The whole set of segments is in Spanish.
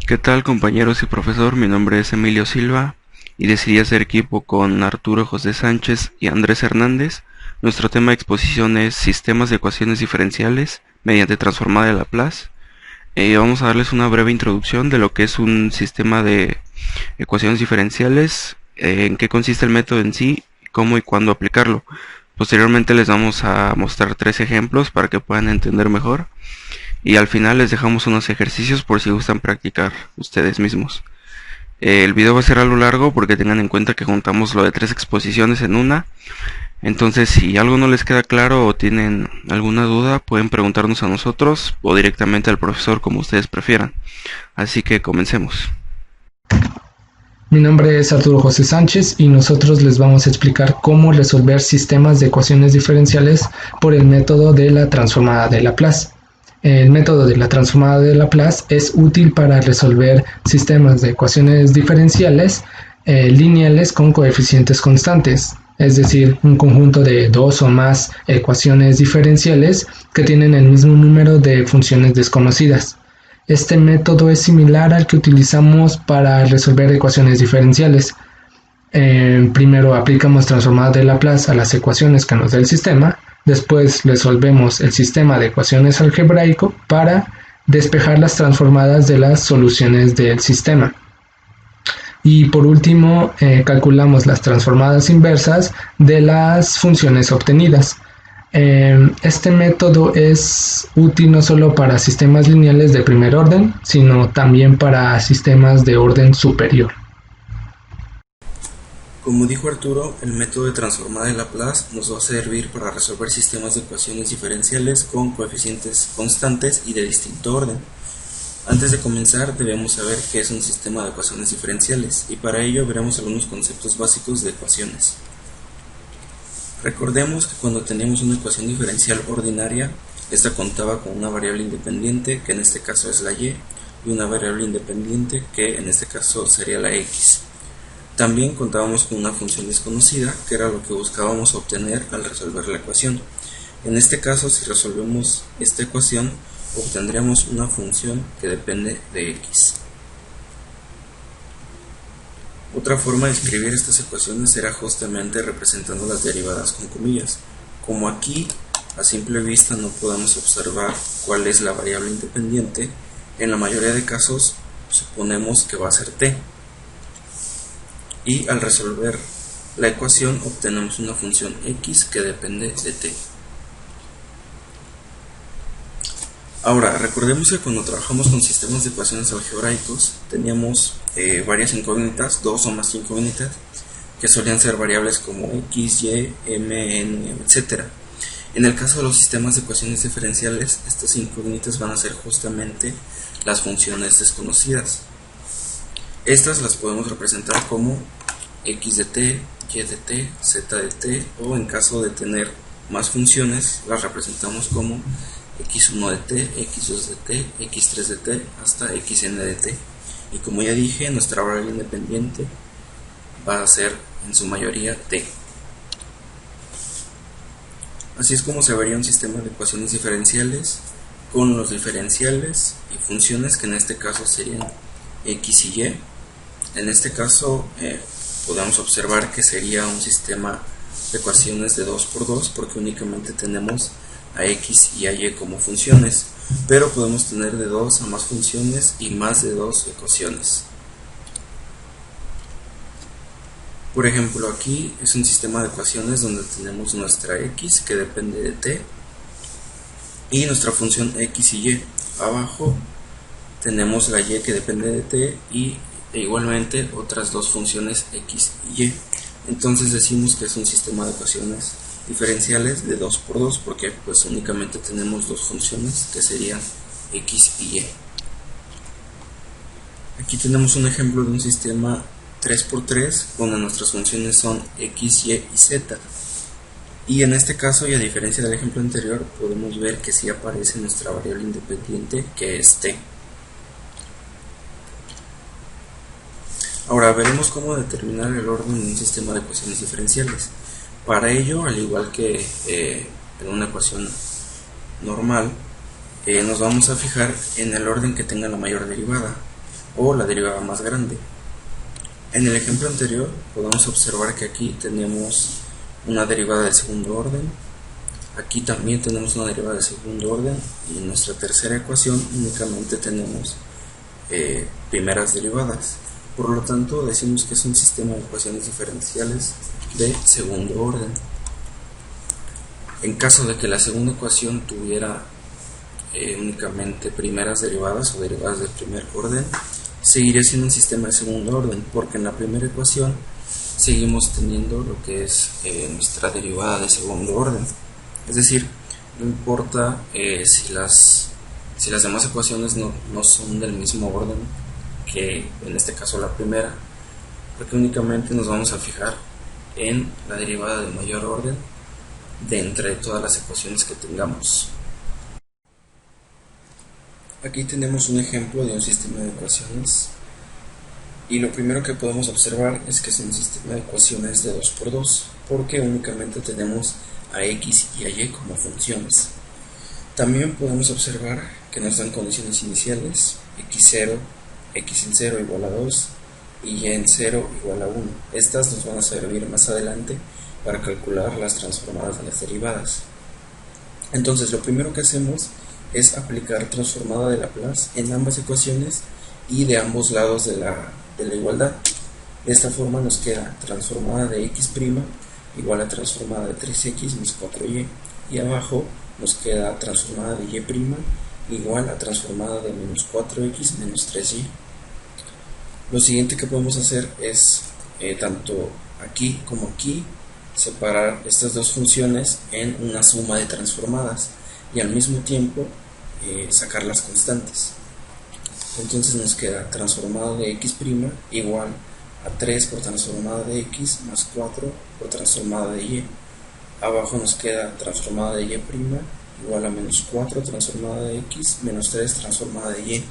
¿Qué tal, compañeros y profesor? Mi nombre es Emilio Silva y decidí hacer equipo con Arturo José Sánchez y Andrés Hernández. Nuestro tema de exposición es sistemas de ecuaciones diferenciales mediante transformada de Laplace. Vamos a darles una breve introducción de lo que es un sistema de ecuaciones diferenciales, en qué consiste el método en sí, cómo y cuándo aplicarlo. Posteriormente les vamos a mostrar 3 ejemplos para que puedan entender mejor. Y al final les dejamos unos ejercicios por si gustan practicar ustedes mismos. El video va a ser algo largo porque tengan en cuenta que juntamos lo de 3 exposiciones en una. Entonces, si algo no les queda claro o tienen alguna duda, pueden preguntarnos a nosotros o directamente al profesor, como ustedes prefieran. Así que comencemos. Mi nombre es Arturo José Sánchez y nosotros les vamos a explicar cómo resolver sistemas de ecuaciones diferenciales por el método de la transformada de Laplace. El método de la transformada de Laplace es útil para resolver sistemas de ecuaciones diferenciales lineales con coeficientes constantes, es decir, un conjunto de dos o más ecuaciones diferenciales que tienen el mismo número de funciones desconocidas. Este método es similar al que utilizamos para resolver ecuaciones diferenciales. Primero aplicamos transformada de Laplace a las ecuaciones que nos da el sistema. Después resolvemos el sistema de ecuaciones algebraico para despejar las transformadas de las soluciones del sistema. Y por último, calculamos las transformadas inversas de las funciones obtenidas. Este método es útil no solo para sistemas lineales de primer orden, sino también para sistemas de orden superior. Como dijo Arturo, el método de transformada de Laplace nos va a servir para resolver sistemas de ecuaciones diferenciales con coeficientes constantes y de distinto orden. Antes de comenzar, debemos saber qué es un sistema de ecuaciones diferenciales, y para ello veremos algunos conceptos básicos de ecuaciones. Recordemos que cuando teníamos una ecuación diferencial ordinaria, esta contaba con una variable independiente, que en este caso es la y una variable independiente, que en este caso sería la x. También contábamos con una función desconocida, que era lo que buscábamos obtener al resolver la ecuación. En este caso, si resolvemos esta ecuación, obtendríamos una función que depende de x. Otra forma de escribir estas ecuaciones era justamente representando las derivadas con comillas. Como aquí, a simple vista, no podemos observar cuál es la variable independiente, en la mayoría de casos suponemos que va a ser t. Y al resolver la ecuación obtenemos una función x que depende de t. Ahora, recordemos que cuando trabajamos con sistemas de ecuaciones algebraicos teníamos varias incógnitas, 2 o más incógnitas, que solían ser variables como x, y, m, n, etc. En el caso de los sistemas de ecuaciones diferenciales, estas incógnitas van a ser justamente las funciones desconocidas. Estas las podemos representar como x de t, y de t, z de t, o en caso de tener más funciones, las representamos como x1 de t, x2 de t, x3 de t, hasta xn de t. Y como ya dije, nuestra variable independiente va a ser en su mayoría t. Así es como se vería un sistema de ecuaciones diferenciales con los diferenciales y funciones, que en este caso serían x y y. En este caso podemos observar que sería un sistema de ecuaciones de 2 por 2 porque únicamente tenemos a x y a y como funciones, pero podemos tener de 2 a más funciones y más de 2 ecuaciones. Por ejemplo, aquí es un sistema de ecuaciones donde tenemos nuestra x que depende de t y nuestra función x y y. Abajo tenemos la y que depende de t y igualmente otras dos funciones x y y. Entonces decimos que es un sistema de ecuaciones diferenciales de 2 por 2 porque pues únicamente tenemos dos funciones que serían x y y. Aquí tenemos un ejemplo de un sistema 3 por 3 donde nuestras funciones son x, y y z. Y en este caso, y a diferencia del ejemplo anterior, podemos ver que sí aparece nuestra variable independiente, que es t. Ahora veremos cómo determinar el orden en un sistema de ecuaciones diferenciales. Para ello, al igual que en una ecuación normal, nos vamos a fijar en el orden que tenga la mayor derivada. o la derivada más grande. En el ejemplo anterior podemos observar que aquí tenemos una derivada de segundo orden, aquí también tenemos una derivada de segundo orden, y en nuestra tercera ecuación únicamente tenemos primeras derivadas. Por lo tanto, decimos que es un sistema de ecuaciones diferenciales de segundo orden. En caso de que la segunda ecuación tuviera únicamente primeras derivadas o derivadas de primer orden, seguiría siendo un sistema de segundo orden, porque en la primera ecuación seguimos teniendo lo que es nuestra derivada de segundo orden. Es decir, no importa si las demás ecuaciones no son del mismo orden que en este caso la primera, porque únicamente nos vamos a fijar en la derivada de mayor orden de entre todas las ecuaciones que tengamos. Aquí tenemos un ejemplo de un sistema de ecuaciones, y lo primero que podemos observar es que es un sistema de ecuaciones de 2 por 2, porque únicamente tenemos a x y a y como funciones. También podemos observar que nos dan condiciones iniciales: x0, x en 0 igual a 2 y y en 0 igual a 1. Estas nos van a servir más adelante para calcular las transformadas de las derivadas. Entonces, lo primero que hacemos es aplicar transformada de Laplace en ambas ecuaciones y de ambos lados de la igualdad. De esta forma nos queda transformada de x' igual a transformada de 3x más 4y, y abajo nos queda transformada de y' igual a transformada de menos 4x menos 3y. Lo siguiente que podemos hacer es, tanto aquí como aquí, separar estas dos funciones en una suma de transformadas y al mismo tiempo sacar las constantes. Entonces nos queda transformada de x' igual a 3 por transformada de x más 4 por transformada de y. Abajo nos queda transformada de y' igual a menos 4 transformada de x menos 3 transformada de y.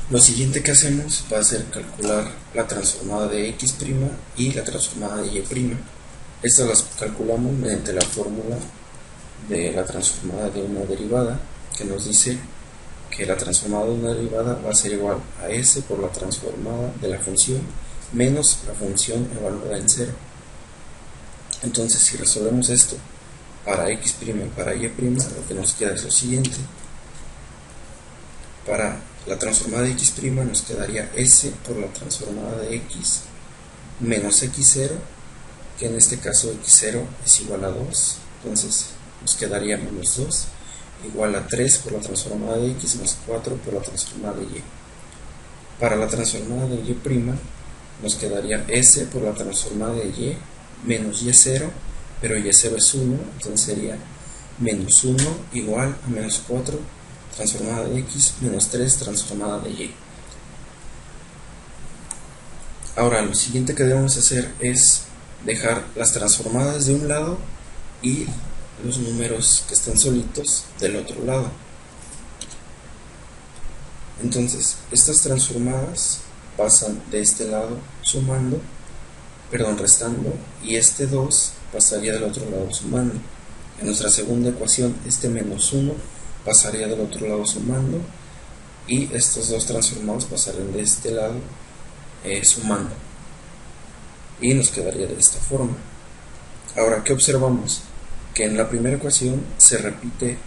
Lo siguiente que hacemos va a ser calcular la transformada de x' y la transformada de y'. Estas las calculamos mediante la fórmula de la transformada de una derivada, que nos dice que la transformada de una derivada va a ser igual a s por la transformada de la función menos la función evaluada en 0. Entonces, si resolvemos esto para x' y para y', lo que nos queda es lo siguiente: para la transformada de x' nos quedaría s por la transformada de x menos x0, que en este caso x0 es igual a 2, entonces nos quedaría menos 2, igual a 3 por la transformada de x más 4 por la transformada de y. Para la transformada de y' nos quedaría s por la transformada de y menos y0, pero y0 es 1, entonces sería menos 1 igual a menos 4 transformada de x menos 3 transformada de y. Ahora, lo siguiente que debemos hacer es dejar las transformadas de un lado y los números que están solitos del otro lado. Entonces, estas transformadas pasan de este lado restando, y este 2 pasaría del otro lado sumando. En nuestra segunda ecuación, este menos 1 pasaría del otro lado sumando, y estos dos transformados pasarían de este lado sumando, y nos quedaría de esta forma. Ahora, ¿qué observamos? Que en la primera ecuación se repite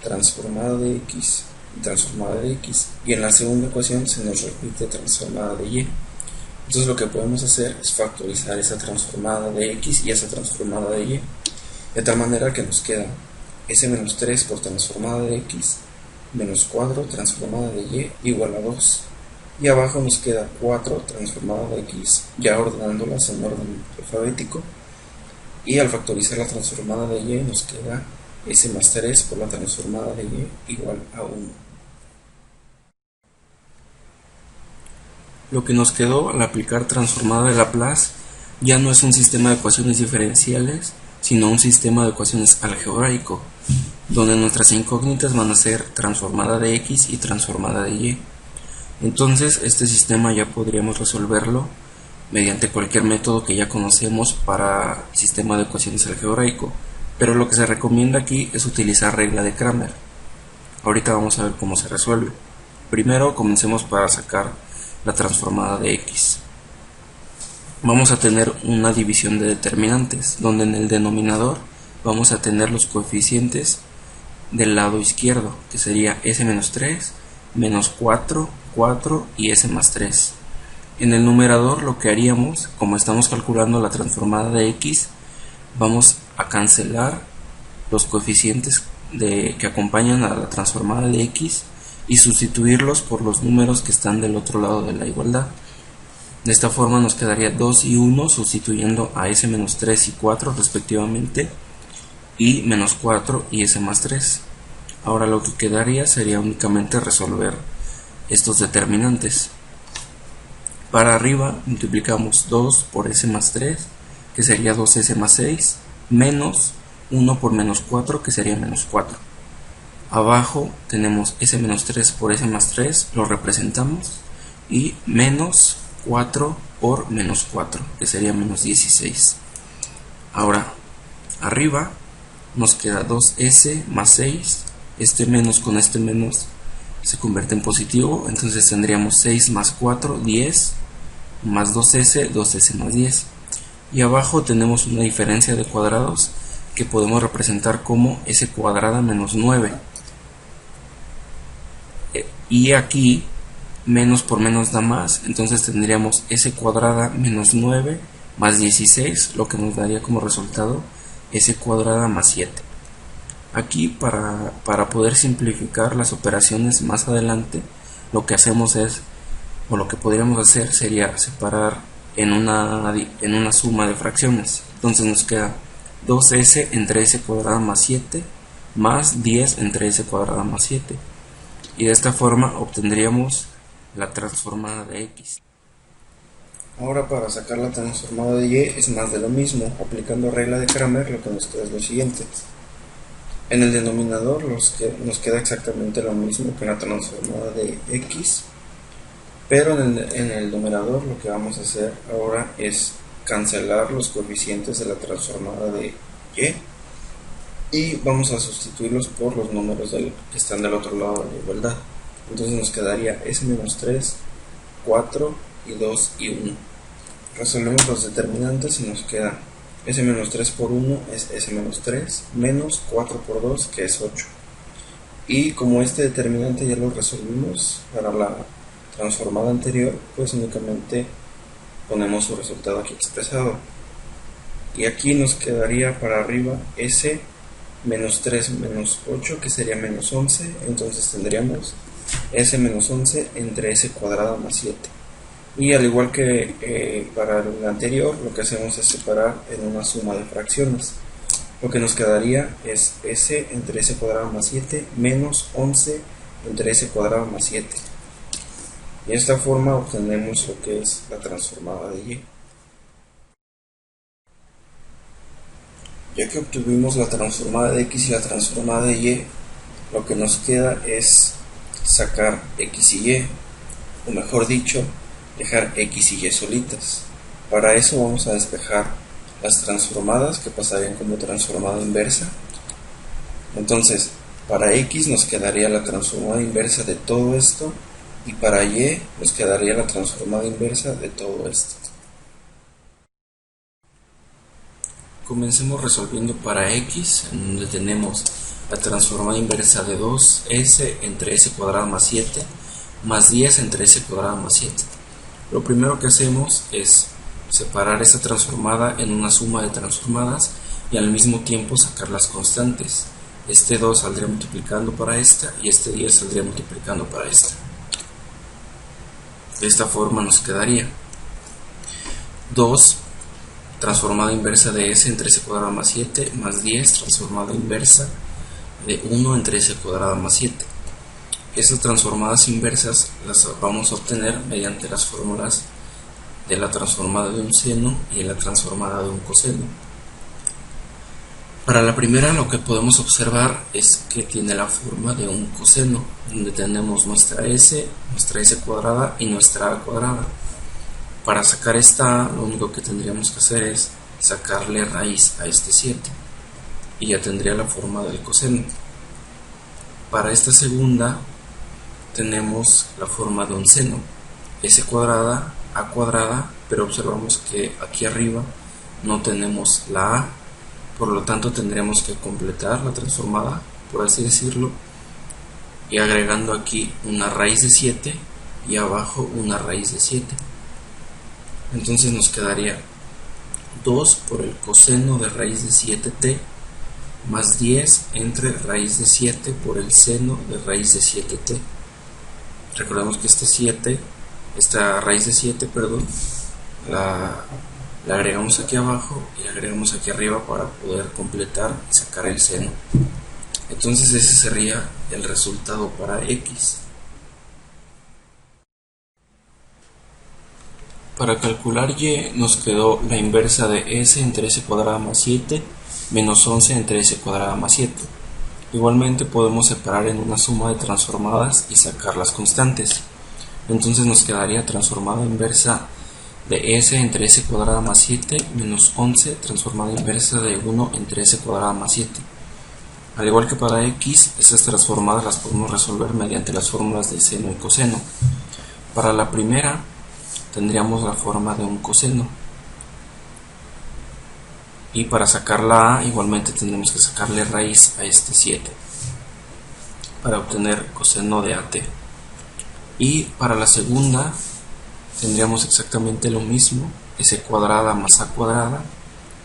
transformada de x y transformada de x, y en la segunda ecuación se nos repite transformada de y. Entonces lo que podemos hacer es factorizar esa transformada de x y esa transformada de y, de tal manera que nos queda s menos 3 por transformada de x menos 4 transformada de y igual a 2, y abajo nos queda 4 transformada de x, ya ordenándolas en orden alfabético, y al factorizar la transformada de y nos queda s más 3 por la transformada de y igual a 1. Lo que nos quedó al aplicar transformada de Laplace ya no es un sistema de ecuaciones diferenciales, sino un sistema de ecuaciones algebraico, donde nuestras incógnitas van a ser transformada de x y transformada de y. Entonces, este sistema ya podríamos resolverlo mediante cualquier método que ya conocemos para sistema de ecuaciones algebraico, pero lo que se recomienda aquí es utilizar regla de Cramer. Ahorita vamos a ver cómo se resuelve. Primero comencemos para sacar la transformada de x. Vamos a tener una división de determinantes, donde en el denominador vamos a tener los coeficientes del lado izquierdo, que sería s-3, menos 4, 4 y s más 3. En el numerador lo que haríamos, como estamos calculando la transformada de x, vamos a cancelar los coeficientes que acompañan a la transformada de x y sustituirlos por los números que están del otro lado de la igualdad. De esta forma nos quedaría 2 y 1 sustituyendo a s-3 y 4 respectivamente, y menos 4 y s más 3. Ahora lo que quedaría sería únicamente resolver estos determinantes. Para arriba multiplicamos 2 por s más 3, que sería 2s más 6, menos 1 por menos 4, que sería menos 4. Abajo tenemos s-3 por s más 3, lo representamos, y menos 4 por menos 4, que sería menos 16. Ahora, arriba nos queda 2s más 6, este menos con este menos se convierte en positivo, entonces tendríamos 6 más 4, 10, más 2s, 2s más 10. Y abajo tenemos una diferencia de cuadrados que podemos representar como s cuadrada menos 9. Y aquí menos por menos da más, entonces tendríamos s cuadrada menos 9 más 16, lo que nos daría como resultado s cuadrada más 7. Aquí para poder simplificar las operaciones más adelante, lo que hacemos es, o lo que podríamos hacer sería separar en una suma de fracciones. Entonces nos queda 2s entre s cuadrada más 7 más 10 entre s cuadrada más 7. Y de esta forma obtendríamos la transformada de x. Ahora para sacar la transformada de y es más de lo mismo. Aplicando regla de Kramer, lo que nos queda es lo siguiente. En el denominador nos queda exactamente lo mismo que la transformada de x, pero en el numerador lo que vamos a hacer ahora es cancelar los coeficientes de la transformada de y vamos a sustituirlos por los números que están del otro lado de la igualdad. Entonces nos quedaría s-3, 4 y 2 y 1. Resolvemos los determinantes y nos queda s-3 por 1 es s-3 menos 4 por 2, que es 8. Y como este determinante ya lo resolvimos para la transformada anterior, pues únicamente ponemos su resultado aquí expresado. Y aquí nos quedaría para arriba s menos 3 menos 8, que sería menos 11. Entonces tendríamos s menos 11 entre s cuadrada más 7. Y al igual que para el anterior, lo que hacemos es separar en una suma de fracciones. Lo que nos quedaría es s entre s cuadrada más 7 menos 11 entre s cuadrada más 7. Y de esta forma obtenemos lo que es la transformada de y. Ya que obtuvimos la transformada de x y la transformada de y, lo que nos queda es sacar x y y, o mejor dicho, dejar x y y solitas. Para eso vamos a despejar las transformadas, que pasarían como transformada inversa. Entonces, para x nos quedaría la transformada inversa de todo esto, y para y nos quedaría la transformada inversa de todo esto. Comencemos resolviendo para x, en donde tenemos la transformada inversa de 2s entre s cuadrada más 7 más 10 entre s cuadrada más 7. Lo primero que hacemos es separar esta transformada en una suma de transformadas y al mismo tiempo sacar las constantes. Este 2 saldría multiplicando para esta y este 10 saldría multiplicando para esta. De esta forma nos quedaría 2 transformada inversa de s entre s cuadrada más 7 más 10 transformada inversa de 1 entre s cuadrada más 7. Estas transformadas inversas las vamos a obtener mediante las fórmulas de la transformada de un seno y de la transformada de un coseno. Para la primera, lo que podemos observar es que tiene la forma de un coseno, donde tenemos nuestra s cuadrada y nuestra a cuadrada. Para sacar esta a, lo único que tendríamos que hacer es sacarle raíz a este 7 y ya tendría la forma del coseno. Para esta segunda tenemos la forma de un seno, s cuadrada, a cuadrada, pero observamos que aquí arriba no tenemos la a, por lo tanto tendremos que completar la transformada, por así decirlo, y agregando aquí una raíz de 7 y abajo una raíz de 7. Entonces nos quedaría 2 por el coseno de raíz de 7t más 10 entre raíz de 7 por el seno de raíz de 7t. Recordemos que esta raíz de 7, la agregamos aquí abajo y agregamos aquí arriba para poder completar y sacar el seno. Entonces ese sería el resultado para x. Para calcular y nos quedó la inversa de s entre s cuadrada más 7 menos 11 entre s cuadrada más 7. Igualmente podemos separar en una suma de transformadas y sacar las constantes. Entonces nos quedaría transformada inversa de s entre s cuadrada más 7 menos 11 transformada inversa de 1 entre s cuadrada más 7. Al igual que para x, estas transformadas las podemos resolver mediante las fórmulas de seno y coseno. Para la primera tendríamos la forma de un coseno, y para sacar la a igualmente tendremos que sacarle raíz a este 7 para obtener coseno de at. Y para la segunda tendríamos exactamente lo mismo, s cuadrada más a cuadrada,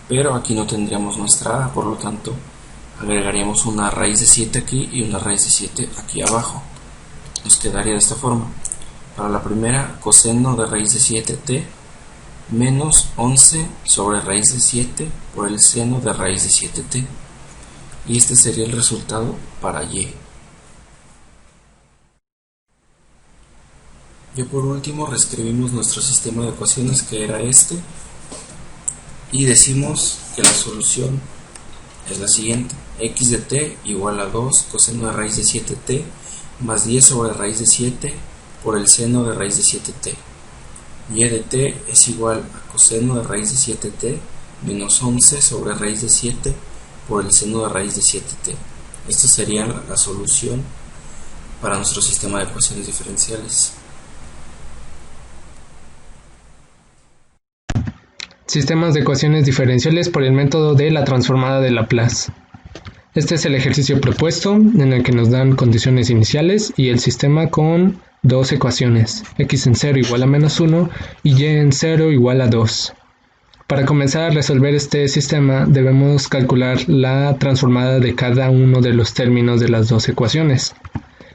pero aquí no tendríamos nuestra a, por lo tanto agregaríamos una raíz de 7 aquí y una raíz de 7 aquí abajo. Nos quedaría de esta forma. Para la primera, coseno de raíz de 7t menos 11 sobre raíz de 7 por el seno de raíz de 7t. Y este sería el resultado para y. Y por último reescribimos nuestro sistema de ecuaciones, que era este, y decimos que la solución es la siguiente: x de t igual a 2 coseno de raíz de 7t más 10 sobre raíz de 7 por el seno de raíz de 7t. Y de t es igual a coseno de raíz de 7t menos 11 sobre raíz de 7 por el seno de raíz de 7t. Esta sería la solución para nuestro sistema de ecuaciones diferenciales. Sistemas de ecuaciones diferenciales por el método de la transformada de Laplace. Este es el ejercicio propuesto, en el que nos dan condiciones iniciales y el sistema con dos ecuaciones, x en 0 igual a menos 1 y y en 0 igual a 2. Para comenzar a resolver este sistema debemos calcular la transformada de cada uno de los términos de las dos ecuaciones.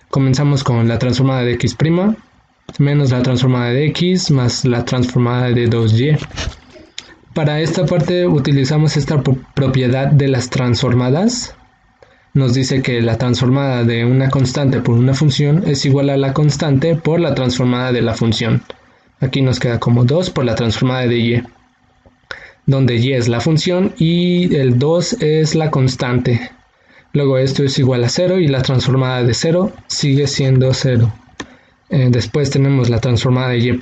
Comenzamos con la transformada de x' menos la transformada de x más la transformada de 2y. Para esta parte utilizamos esta propiedad de las transformadas. Nos dice que la transformada de una constante por una función es igual a la constante por la transformada de la función. Aquí nos queda como 2 por la transformada de y, donde y es la función y el 2 es la constante. Luego esto es igual a 0 y la transformada de 0 sigue siendo 0. Después tenemos la transformada de y'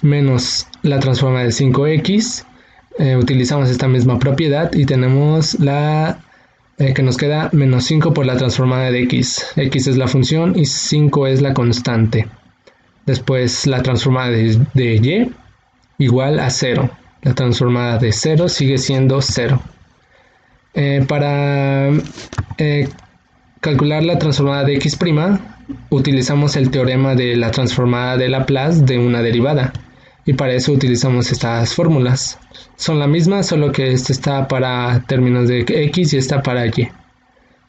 menos la transformada de 5x. Utilizamos esta misma propiedad y tenemos la que nos queda menos 5 por la transformada de x. X es la función y 5 es la constante. Después la transformada de y igual a 0. La transformada de 0 sigue siendo 0. Para calcular la transformada de x', utilizamos el teorema de la transformada de Laplace de una derivada. Y para eso utilizamos estas fórmulas. Son la misma, solo que esta está para términos de x y esta para y.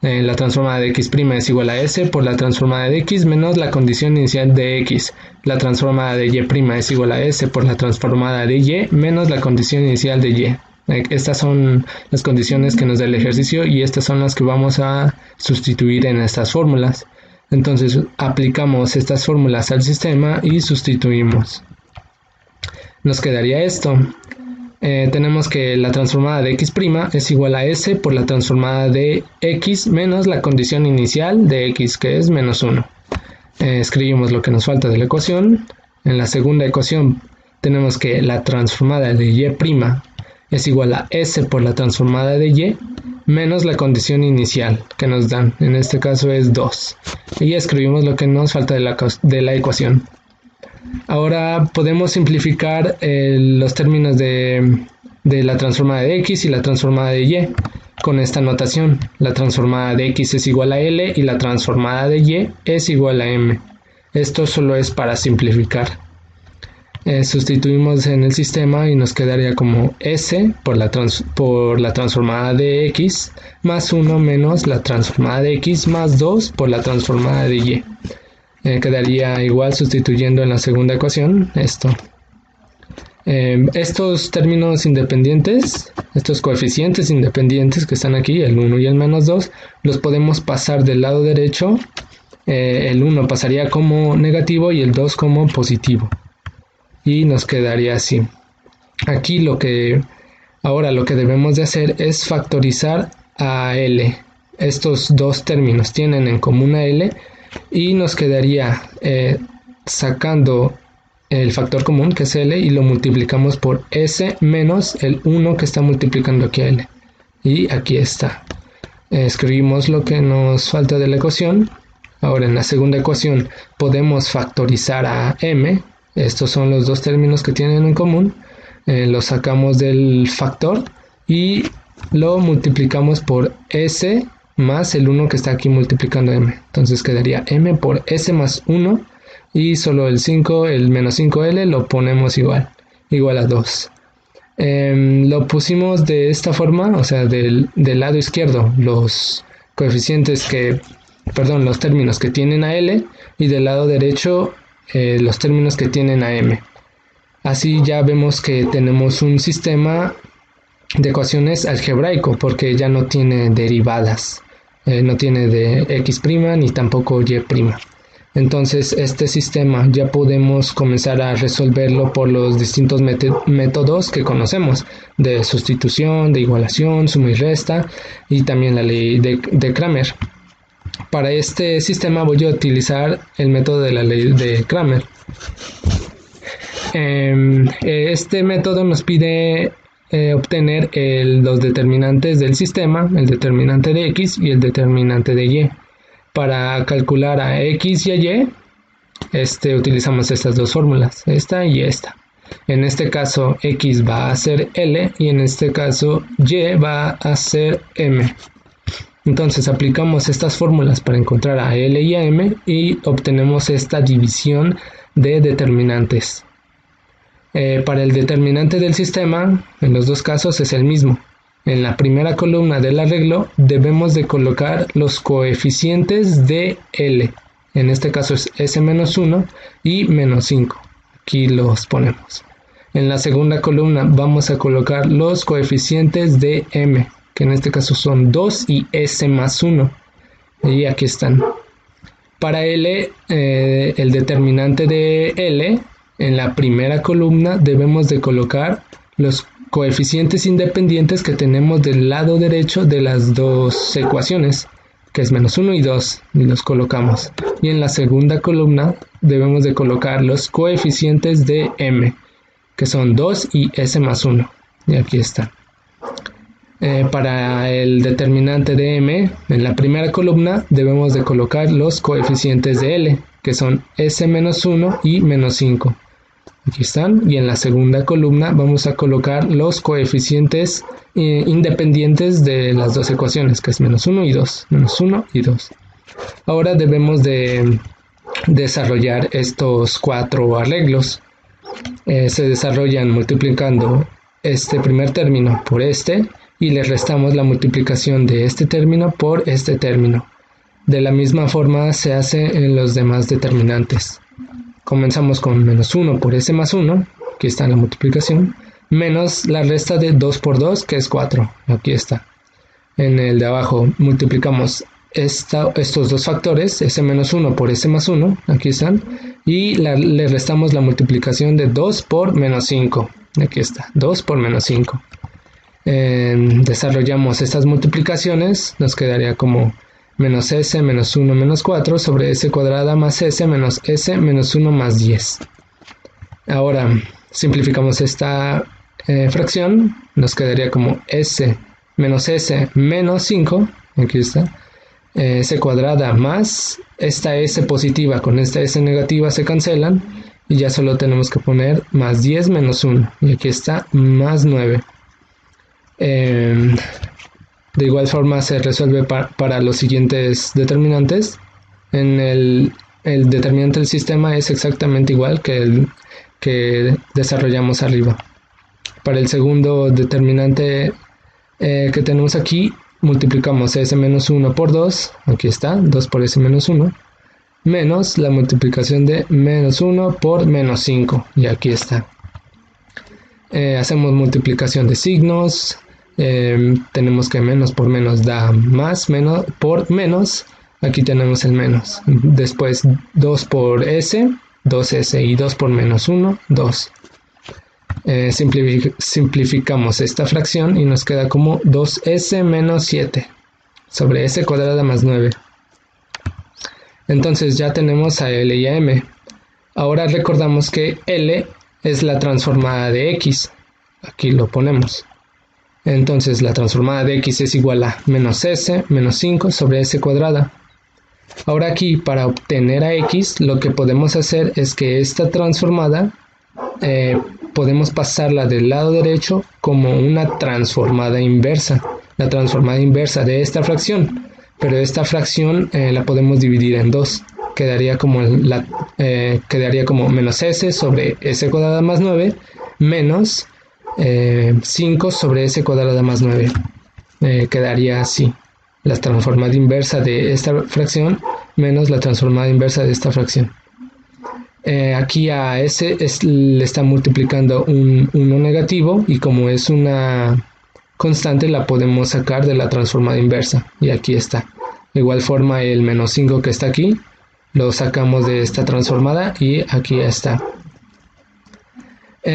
La transformada de x' es igual a s por la transformada de x menos la condición inicial de x. La transformada de y' es igual a s por la transformada de y menos la condición inicial de y. Estas son las condiciones que nos da el ejercicio y estas son las que vamos a sustituir en estas fórmulas. Entonces aplicamos estas fórmulas al sistema y sustituimos. Nos quedaría esto. Tenemos que la transformada de x' es igual a s por la transformada de x menos la condición inicial de x, que es menos 1. Escribimos lo que nos falta de la ecuación. En la segunda ecuación tenemos que la transformada de y' es igual a s por la transformada de y menos la condición inicial que nos dan, en este caso es 2, y escribimos lo que nos falta de la ecuación. Ahora podemos simplificar los términos de la transformada de x y la transformada de y con esta notación. La transformada de x es igual a L y la transformada de y es igual a M. Esto solo es para simplificar. Sustituimos en el sistema y nos quedaría como S por la transformada de x más 1 menos la transformada de x más 2 por la transformada de y. Quedaría igual sustituyendo en la segunda ecuación esto. Estos términos independientes, estos coeficientes independientes que están aquí, el 1 y el menos 2, los podemos pasar del lado derecho. El 1 pasaría como negativo y el 2 como positivo. Y nos quedaría así. Aquí ahora lo que debemos de hacer es factorizar a L. Estos dos términos tienen en común a L y nos quedaría sacando el factor común que es L y lo multiplicamos por S menos el 1 que está multiplicando aquí a L. Y aquí está. Escribimos lo que nos falta de la ecuación. Ahora en la segunda ecuación podemos factorizar a M. Estos son los dos términos que tienen en común. Los sacamos del factor y lo multiplicamos por S más el 1 que está aquí multiplicando M. Entonces quedaría M por S más 1 y solo el menos 5L lo ponemos igual a 2. Lo pusimos de esta forma, o sea, del lado izquierdo los los términos que tienen a L y del lado derecho los términos que tienen a M. Así ya vemos que tenemos un sistema de ecuaciones algebraico porque ya no tiene derivadas, no tiene de x' ni tampoco y'. Entonces este sistema ya podemos comenzar a resolverlo por los distintos métodos que conocemos, de sustitución, de igualación, suma y resta y también la ley de Cramer. Para este sistema voy a utilizar el método de la ley de Cramer. Este método nos pide obtener los determinantes del sistema, el determinante de x y el determinante de y. Para calcular a x y a y, utilizamos estas dos fórmulas, esta y esta. En este caso x va a ser L y en este caso y va a ser M. Entonces aplicamos estas fórmulas para encontrar a L y a M y obtenemos esta división de determinantes. Para el determinante del sistema, en los dos casos es el mismo. En la primera columna del arreglo debemos de colocar los coeficientes de L. En este caso es S-1 y menos 5. Aquí los ponemos. En la segunda columna vamos a colocar los coeficientes de M, que en este caso son 2 y S más 1. Y aquí están. Para L, el determinante de L, en la primera columna debemos de colocar los coeficientes independientes que tenemos del lado derecho de las dos ecuaciones, que es menos 1 y 2, y los colocamos. Y en la segunda columna debemos de colocar los coeficientes de M, que son 2 y S más 1. Y aquí está. Para el determinante de M, en la primera columna debemos de colocar los coeficientes de L, que son S menos 1 y menos 5. Aquí están. Y en la segunda columna vamos a colocar los coeficientes independientes de las dos ecuaciones, que es menos 1 y 2. Menos 1 y 2. Ahora debemos de desarrollar estos cuatro arreglos. Se desarrollan multiplicando este primer término por este y le restamos la multiplicación de este término por este término. De la misma forma se hace en los demás determinantes. Comenzamos con menos 1 por S más 1, aquí está la multiplicación, menos la resta de 2 por 2, que es 4, aquí está. En el de abajo multiplicamos estos dos factores, S menos 1 por S más 1, aquí están, y le restamos la multiplicación de 2 por menos 5, aquí está, 2 por menos 5. Desarrollamos estas multiplicaciones, nos quedaría como menos S menos 1 menos 4 sobre S cuadrada más S menos 1 más 10. Ahora simplificamos esta fracción, nos quedaría como S menos s menos 5, aquí está, s cuadrada más esta s positiva con esta s negativa se cancelan y ya solo tenemos que poner más 10 menos 1 y aquí está más 9. De igual forma se resuelve para los siguientes determinantes. En el determinante del sistema es exactamente igual que el que desarrollamos arriba. Para el segundo determinante que tenemos aquí, multiplicamos s menos 1 por 2, aquí está, 2 por s menos 1, menos la multiplicación de menos 1 por menos 5, y aquí está. Hacemos multiplicación de signos, tenemos que menos por menos da más, menos por menos, aquí tenemos el menos. Después 2 por s, 2s, y 2 por menos 1, 2. Simplificamos esta fracción y nos queda como 2s menos 7 sobre s cuadrada más 9. Entonces ya tenemos a L y a M. Ahora recordamos que L es la transformada de X. Aquí lo ponemos. Entonces la transformada de X es igual a menos S menos 5 sobre S cuadrada. Ahora aquí para obtener a X lo que podemos hacer es que esta transformada podemos pasarla del lado derecho como una transformada inversa. La transformada inversa de esta fracción. Pero esta fracción la podemos dividir en dos. Quedaría como menos s sobre s cuadrada más 9 menos 5 sobre s cuadrada más 9. Quedaría así. La transformada inversa de esta fracción menos la transformada inversa de esta fracción. Aquí a s le está multiplicando un 1 negativo y como es una constante la podemos sacar de la transformada inversa y aquí está. De igual forma el menos 5 que está aquí lo sacamos de esta transformada y aquí está.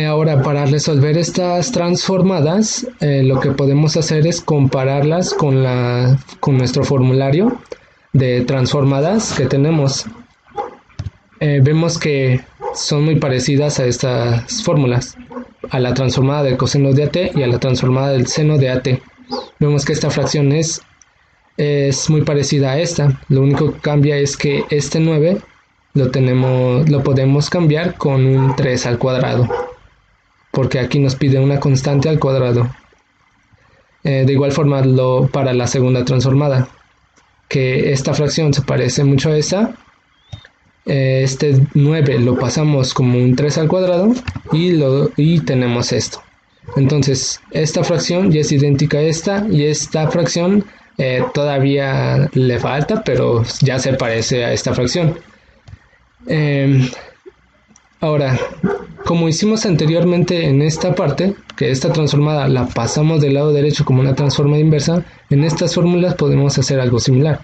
Ahora para resolver estas transformadas lo que podemos hacer es compararlas con nuestro formulario de transformadas que tenemos. Vemos que son muy parecidas a estas fórmulas, a la transformada del coseno de AT y a la transformada del seno de AT. Vemos que esta fracción es muy parecida a esta. Lo único que cambia es que este 9 lo podemos cambiar con un 3 al cuadrado, porque aquí nos pide una constante al cuadrado. De igual forma para la segunda transformada, que esta fracción se parece mucho a esta. Este 9 lo pasamos como un 3 al cuadrado y tenemos esto. Entonces esta fracción ya es idéntica a esta y esta fracción todavía le falta, pero ya se parece a esta fracción. Ahora, como hicimos anteriormente en esta parte, que esta transformada la pasamos del lado derecho como una transformada inversa, en estas fórmulas podemos hacer algo similar.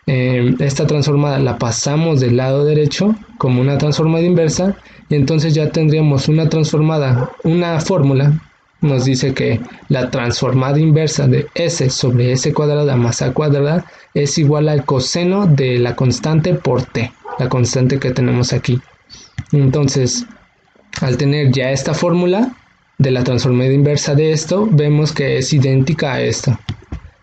Esta transformada la pasamos del lado derecho como una transformada inversa y entonces ya tendríamos una fórmula. Nos dice que la transformada inversa de s sobre s cuadrada más a cuadrada es igual al coseno de la constante por t, la constante que tenemos aquí. Entonces, al tener ya esta fórmula de la transformada inversa de esto, vemos que es idéntica a esta.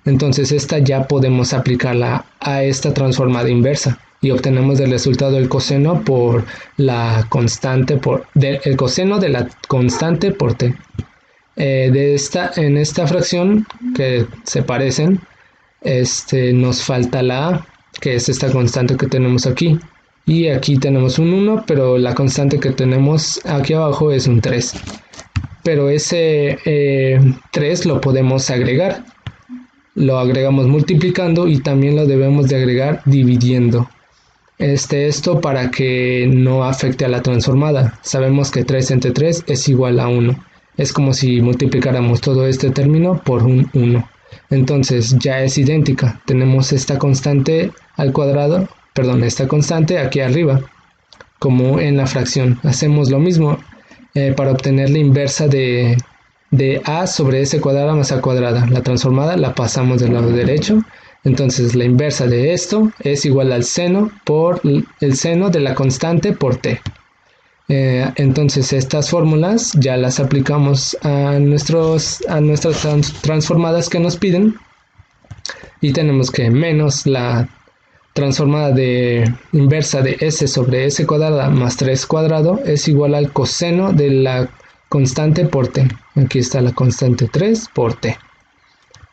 Entonces esta ya podemos aplicarla a esta transformada inversa y obtenemos el resultado del coseno por la constante el coseno de la constante por t. En esta fracción que se parecen, nos falta la a, que es esta constante que tenemos aquí. Y aquí tenemos un 1, pero la constante que tenemos aquí abajo es un 3. Pero ese 3 lo podemos agregar. Lo agregamos multiplicando y también lo debemos de agregar dividiendo. Esto para que no afecte a la transformada. Sabemos que 3 entre 3 es igual a 1. Es como si multiplicáramos todo este término por un 1. Entonces ya es idéntica. Tenemos esta constante al cuadrado, esta constante aquí arriba, como en la fracción. Hacemos lo mismo para obtener la inversa de a sobre s cuadrada más a cuadrada. La transformada la pasamos del lado derecho. Entonces la inversa de esto es igual al seno por el seno de la constante por t. Entonces estas fórmulas ya las aplicamos a nuestras transformadas que nos piden y tenemos que menos la transformada de inversa de s sobre s cuadrada más 3 cuadrado es igual al coseno de la constante por t. Aquí está la constante 3 por t.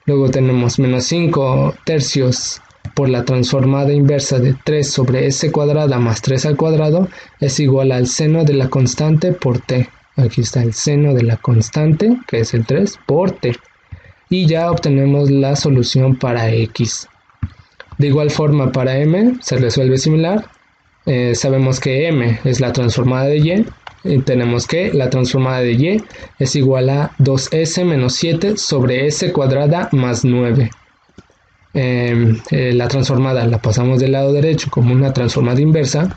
Luego tenemos menos 5 tercios por la transformada inversa de 3 sobre s cuadrada más 3 al cuadrado es igual al seno de la constante por t. Aquí está el seno de la constante, que es el 3, por t. Y ya obtenemos la solución para x. De igual forma para m se resuelve similar. Sabemos que m es la transformada de y tenemos que la transformada de y es igual a 2s menos 7 sobre s cuadrada más 9. La transformada la pasamos del lado derecho como una transformada inversa,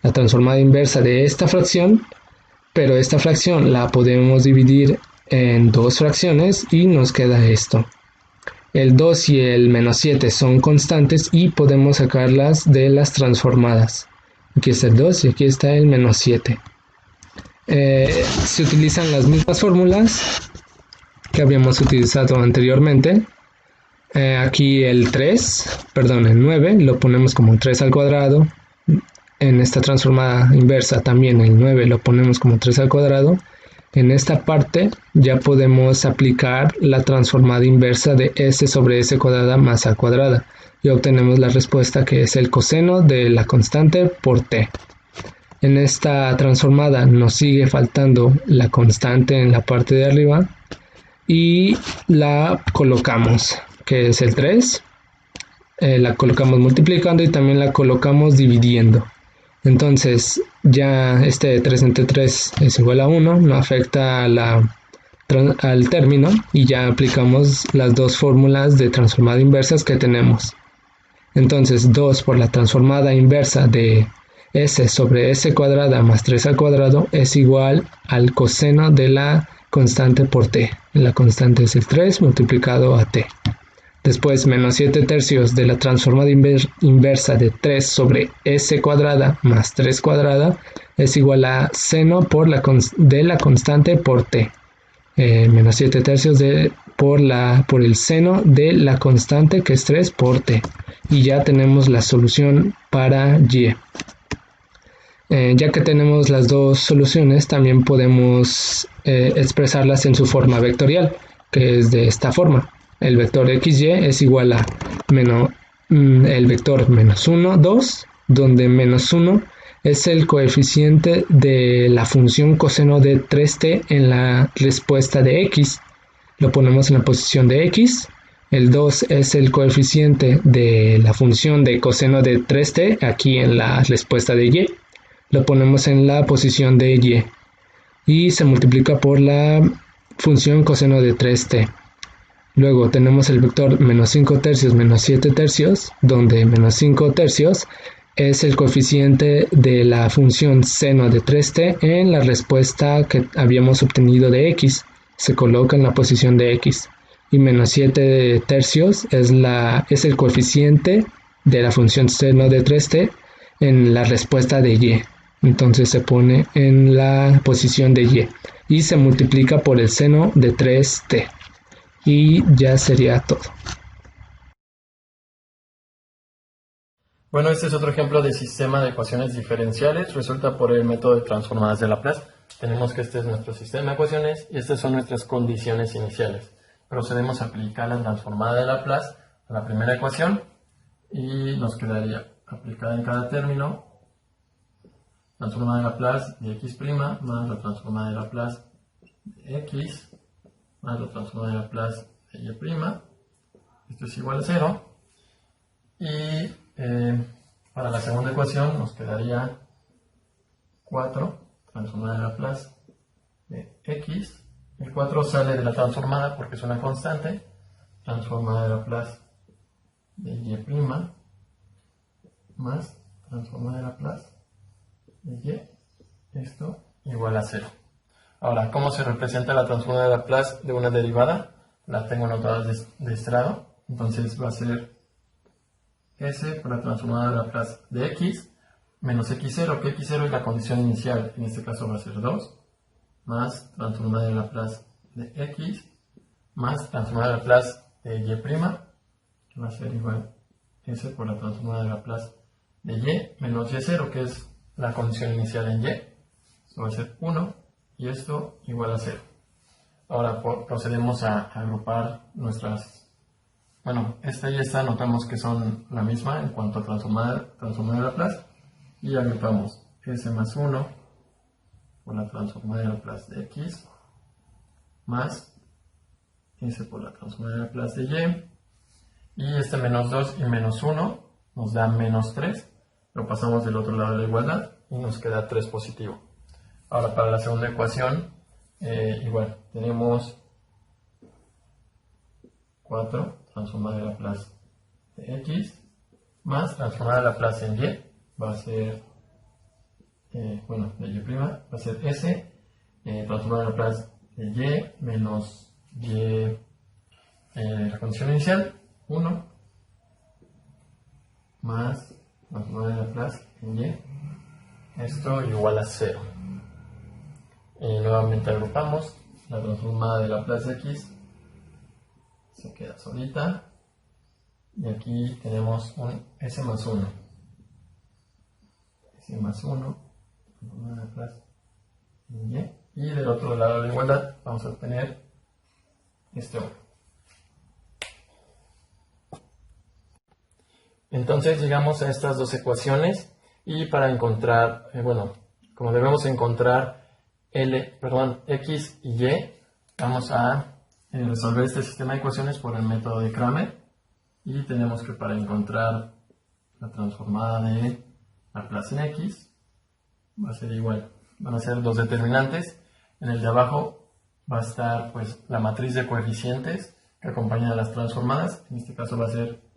la transformada inversa de esta fracción, pero esta fracción la podemos dividir en dos fracciones y nos queda esto. El 2 y el menos 7 son constantes y podemos sacarlas de las transformadas. Aquí está el 2 y aquí está el menos 7. Se utilizan las mismas fórmulas que habíamos utilizado anteriormente. Aquí el 9 lo ponemos como 3 al cuadrado. En esta transformada inversa también el 9 lo ponemos como 3 al cuadrado. En esta parte ya podemos aplicar la transformada inversa de s sobre s cuadrada más a cuadrada y obtenemos la respuesta que es el coseno de la constante por t. En esta transformada nos sigue faltando la constante en la parte de arriba y la colocamos, que es el 3, la colocamos multiplicando y también la colocamos dividiendo. Entonces ya este 3 entre 3 es igual a 1, no afecta al término y ya aplicamos las dos fórmulas de transformada inversas que tenemos. Entonces 2 por la transformada inversa de s sobre s cuadrada más 3 al cuadrado es igual al coseno de la constante por t. La constante es el 3 multiplicado a t. Después, menos 7 tercios de la transformada inversa de 3 sobre s cuadrada más 3 cuadrada es igual a seno de la constante por t. Menos 7 tercios por el seno de la constante, que es 3 por t. Y ya tenemos la solución para y. Ya que tenemos las dos soluciones, también podemos expresarlas en su forma vectorial, que es de esta forma. El vector xy es igual a el vector menos 1, 2, donde menos 1 es el coeficiente de la función coseno de 3t en la respuesta de x. Lo ponemos en la posición de x. El 2 es el coeficiente de la función de coseno de 3t aquí en la respuesta de y. Lo ponemos en la posición de y. Y se multiplica por la función coseno de 3t. Luego tenemos el vector menos 5 tercios menos 7 tercios, donde menos 5 tercios es el coeficiente de la función seno de 3t en la respuesta que habíamos obtenido de x. Se coloca en la posición de x. Y menos 7 tercios es el coeficiente de la función seno de 3t en la respuesta de y. Entonces se pone en la posición de y. Y se multiplica por el seno de 3t. Y ya sería todo. Bueno, este es otro ejemplo de sistema de ecuaciones diferenciales. Resulta por el método de transformadas de Laplace. Tenemos que este es nuestro sistema de ecuaciones y estas son nuestras condiciones iniciales. Procedemos a aplicar la transformada de Laplace a la primera ecuación y nos quedaría aplicada en cada término transformada de Laplace de x' más la transformada de Laplace de x más la transformada de Laplace de y'. Esto es igual a 0. Y para la segunda ecuación nos quedaría 4 transformada de Laplace de x. El 4 sale de la transformada porque es una constante. Transformada de Laplace de y' más transformada de Laplace de y. Esto igual a 0. Ahora, ¿cómo se representa la transformada de Laplace de una derivada? La tengo anotada de este lado. Entonces va a ser S por la transformada de Laplace de x menos x0, que x0 es la condición inicial, en este caso va a ser 2, más transformada de Laplace de x, más transformada de Laplace de y', que va a ser igual S por la transformada de Laplace de y, menos y0, que es la condición inicial en y, esto va a ser 1, y esto igual a 0. Ahora procedemos a agrupar nuestras, bueno, esta y esta notamos que son la misma en cuanto a transformada de Laplace, y agrupamos S más 1 por la transformada de Laplace de x, más S por la transformada de Laplace de y este menos 2 y menos 1 nos da menos 3, lo pasamos del otro lado de la igualdad y nos queda 3 positivo. Ahora para la segunda ecuación, igual, tenemos 4 transformada de Laplace de x, más transformada de Laplace en y, va a ser, bueno, de y', va a ser s, transformada de Laplace de y, menos y, la condición inicial, 1, más transformada de Laplace en y, esto igual a 0. Nuevamente agrupamos la transformada de Laplace de x, se queda solita, y aquí tenemos un s más 1, s más 1, transformada de Laplace en y del otro lado de la igualdad vamos a obtener este 1. Entonces llegamos a estas dos ecuaciones y para encontrar, bueno, como debemos encontrar x y y, vamos a resolver este sistema de ecuaciones por el método de Cramer, y tenemos que para encontrar la transformada de Laplace en x va a ser igual, van a ser dos determinantes, en el de abajo va a estar pues la matriz de coeficientes que acompañan a las transformadas, en este caso va a ser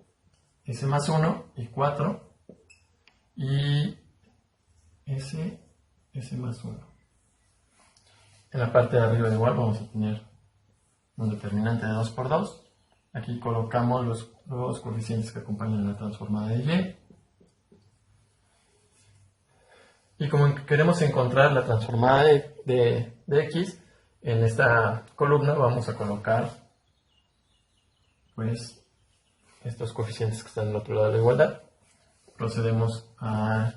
S más 1 y 4, y S más 1. En la parte de arriba de igual vamos a tener un determinante de 2 por 2. Aquí colocamos los coeficientes que acompañan la transformada de y. Y como queremos encontrar la transformada de x, en esta columna vamos a colocar pues estos coeficientes que están del otro lado de la igualdad. Procedemos a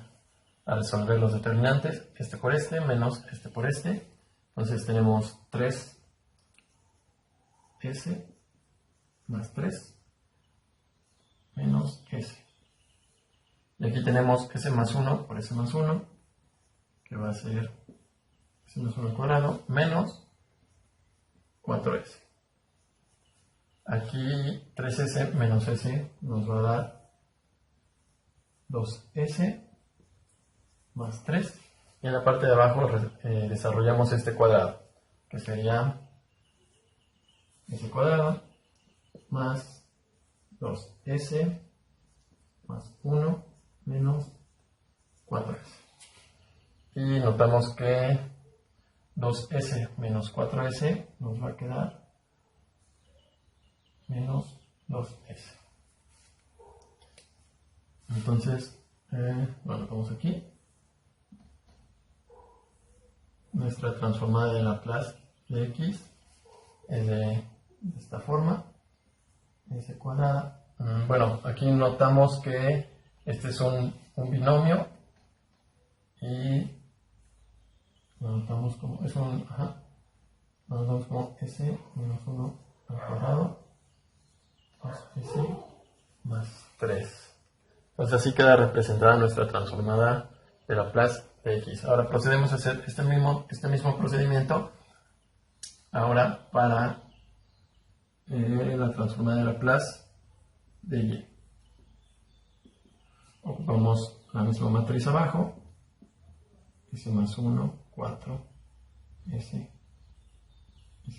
resolver los determinantes, este por este, menos este por este. Entonces tenemos 3s más 3 menos s. Y aquí tenemos s más 1 por s más 1, que va a ser s más 1 al cuadrado, menos 4s. Aquí 3s menos s nos va a dar 2s más 3. Y en la parte de abajo desarrollamos este cuadrado, que sería s cuadrado más 2s más 1 menos 4s. Y notamos que 2s menos 4s nos va a quedar menos 2s. Entonces, bueno, vamos aquí. Nuestra transformada de Laplace de x es de esta forma, s cuadrada. Bueno, aquí notamos que este es un binomio y lo notamos como, es un, lo notamos como s menos 1 al cuadrado, 2s más 3. Entonces así queda representada nuestra transformada de Laplace de x. Ahora procedemos a hacer este mismo procedimiento ahora para la transformada de Laplace de y. Ocupamos la misma matriz abajo, s más 1, 4, s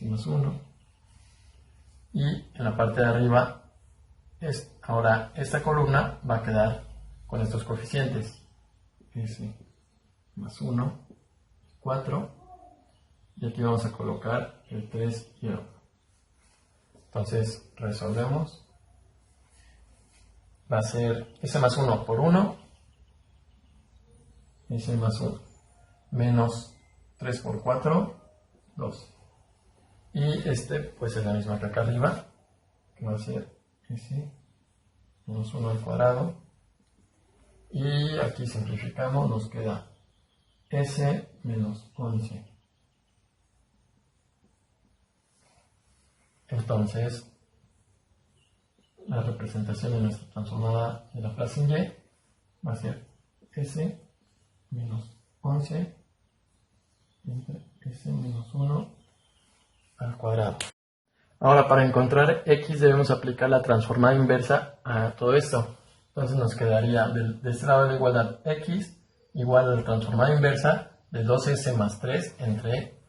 más 1, y en la parte de arriba ahora esta columna va a quedar con estos coeficientes, s más 1, 4, y aquí vamos a colocar el 3 y el 1. Entonces resolvemos, va a ser s más 1 por 1, S más 1, menos 3 por 4, 12. Y este pues es la misma que acá arriba, que va a ser S menos 1 al cuadrado. Y aquí simplificamos, nos queda S menos 11. Entonces, la representación de nuestra transformada de Laplace en Y va a ser S menos 11 entre S menos 1 al cuadrado. Ahora, para encontrar X debemos aplicar la transformada inversa a todo esto. Entonces nos quedaría de este lado de la igualdad X igual a la transformada inversa de 2S más 3 entre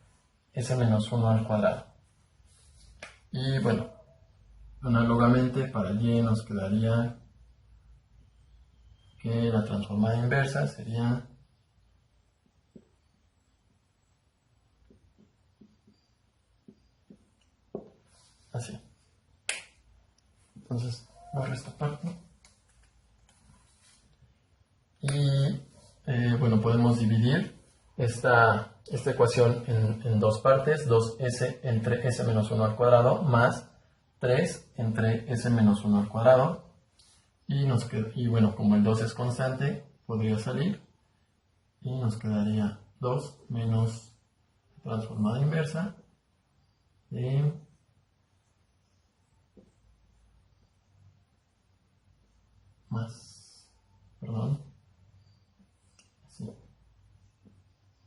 S menos 1 al cuadrado. Y bueno, análogamente para Y nos quedaría que la transformada inversa sería así. Entonces borro esta parte. Y bueno, podemos dividir esta ecuación en dos partes, 2S entre S menos 1 al cuadrado más 3 entre S menos 1 al cuadrado. Y bueno, como el 2 es constante, podría salir. Y nos quedaría 2 menos transformada inversa de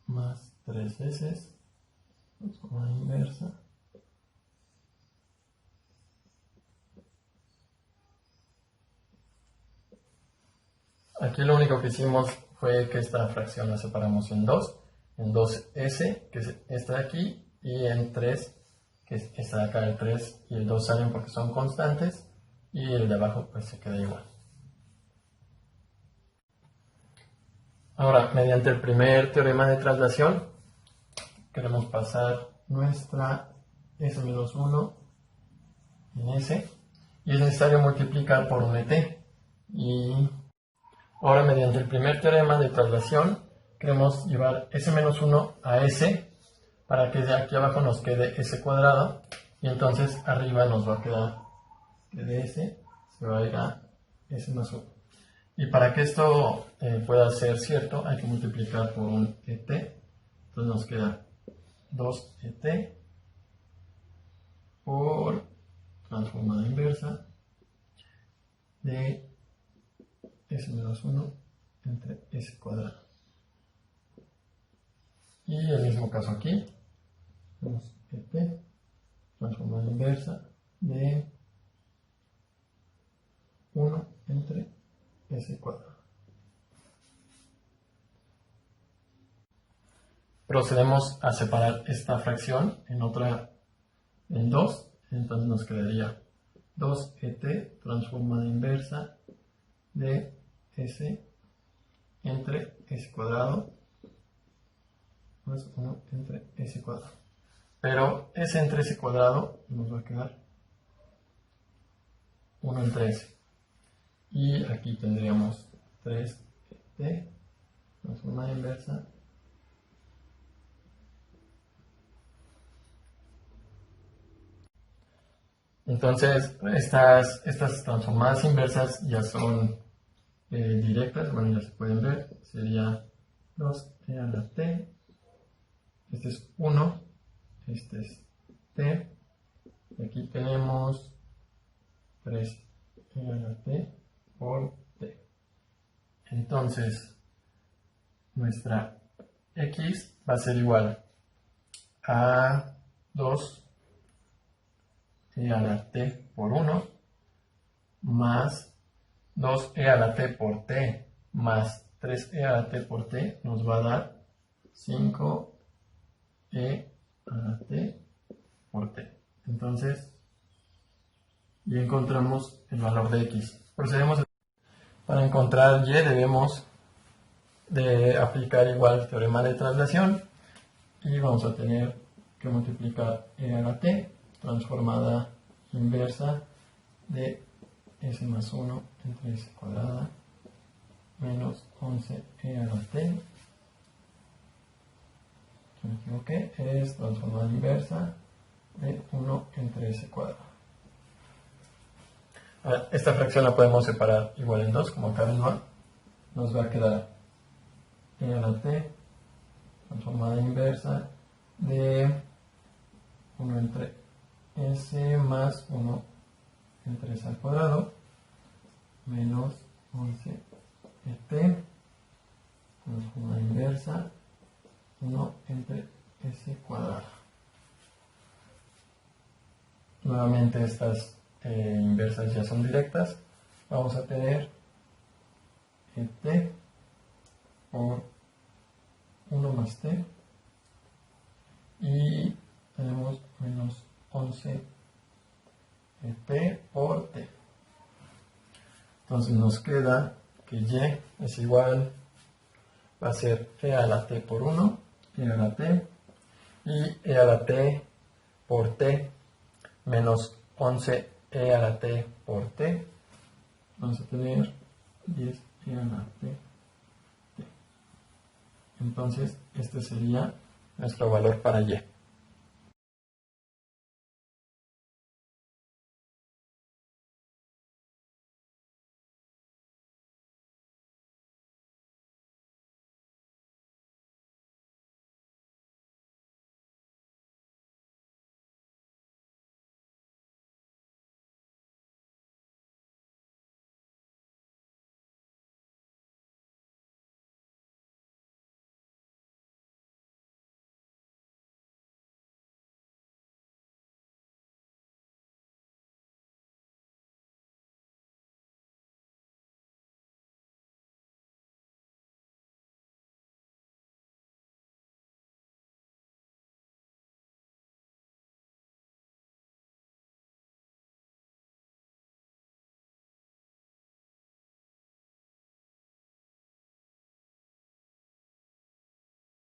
más 3 veces transformada inversa aquí lo único que hicimos fue que esta fracción la separamos en 2S, que es esta de aquí, y en 3, que es esta de acá. El 3 y el 2 salen porque son constantes, y el de abajo pues se queda igual. Ahora, mediante el primer teorema de traslación, queremos pasar nuestra S-1 en S, y es necesario multiplicar por un ET. Y ahora, mediante el primer teorema de traslación, queremos llevar S-1 a S, para que de aquí abajo nos quede S cuadrado, y entonces arriba nos va a quedar que de S se va a ir a S más 1. Y para que esto pueda ser cierto, hay que multiplicar por un ET. Entonces nos queda 2ET por transformada inversa de S menos 1 entre S cuadrado. Y el mismo caso aquí, tenemos ET, transformada inversa de 1 entre S cuadrado. Procedemos a separar esta fracción en 2, entonces nos quedaría 2ET transformada inversa de S entre S cuadrado más 1 entre S cuadrado. Pero S entre S cuadrado nos va a quedar 1 entre S. Y aquí tendríamos 3t transformada inversa entonces estas transformadas inversas ya son directas, bueno, ya se pueden ver, sería 2e a la t, este es 1, este es t, y aquí tenemos 3e a la t por t. Entonces, nuestra x va a ser igual a 2e a la t por 1 más 2e a la t por t más 3e a la t por t nos va a dar 5e a la t por t. Entonces, ya encontramos el valor de x. Procedemos para encontrar y debemos de aplicar igual el teorema de traslación y vamos a tener que multiplicar e a la t transformada inversa de S más 1 entre S cuadrada menos 11e a la t me equivoqué, es transformada inversa de 1 entre s cuadrado. Ahora, esta fracción la podemos separar igual en dos, como acá ven, nos va a quedar e a la t transformada inversa de 1 entre s más 1 entre s al cuadrado menos 11 t transformada inversa 1 entre s cuadrado. Nuevamente estas inversas ya son directas. Vamos a tener t por 1 más t y tenemos menos 11 t por t. Entonces nos queda que y es igual, va a ser e a la t por 1, e a la t, y e a la t por t menos 11 e a la t por t. Vamos a tener 10 e a la t. Entonces, este sería nuestro valor para y.